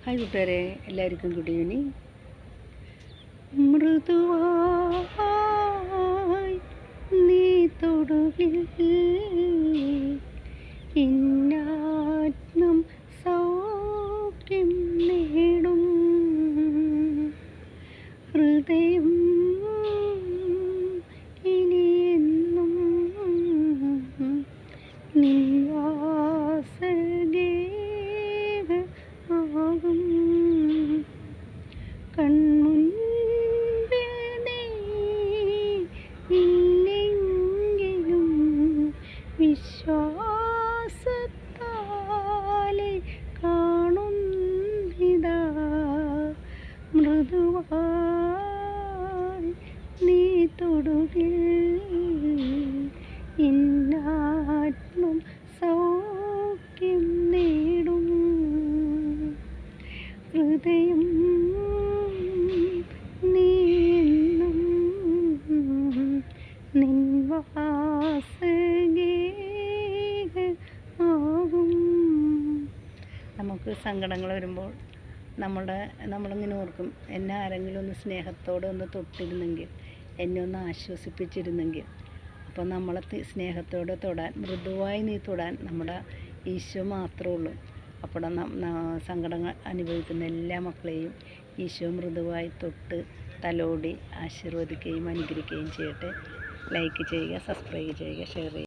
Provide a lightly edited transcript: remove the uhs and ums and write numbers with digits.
Hi കൂട്ടുകാരെ, എല്ലാവർക്കും good evening. മൃദുവായി നീ തൊടുകിൽ ഇന്നാത്മം സൗഖ്യം നേടും. ഹൃദയം ഇനിയെന്നും നിവാസഗേഹമാകും. കൺമുൻപിൽ നീ ഇല്ലെങ്കിലും വിശ്വാസത്താലെ കാണുന്നിതാ. മൃദുവായി നീ തൊടുകിൽ ഇന്നാത്മം സൗഖ്യം നേടും. ഹൃദയം നീയെന്നും നിൻവാസഗേഹമാകും. നമുക്ക് സങ്കടങ്ങൾ വരുമ്പോൾ നമ്മളിങ്ങനെ ഓർക്കും, എന്നെ ആരെങ്കിലും ഒന്ന് സ്നേഹത്തോടെ ഒന്ന് തൊട്ടിരുന്നെങ്കിൽ, എന്നെ ഒന്ന് ആശ്വസിപ്പിച്ചിരുന്നെങ്കിൽ. അപ്പോൾ നമ്മളെ സ്നേഹത്തോടെ തൊടാൻ, മൃദുവായി നീ തൊടാൻ നമ്മുടെ ഈശോ മാത്രമേ ഉള്ളൂ. അപ്പോൾ സങ്കടങ്ങൾ അനുഭവിക്കുന്ന എല്ലാ മക്കളെയും ഈശോ മൃദുവായി തൊട്ട് തലോടി ആശീർവദിക്കുകയും അനുഗ്രഹിക്കുകയും ചെയ്യട്ടെ. ലൈക്ക് ചെയ്യുക, സബ്സ്ക്രൈബ് ചെയ്യുക, ഷെയർ ചെയ്യുക.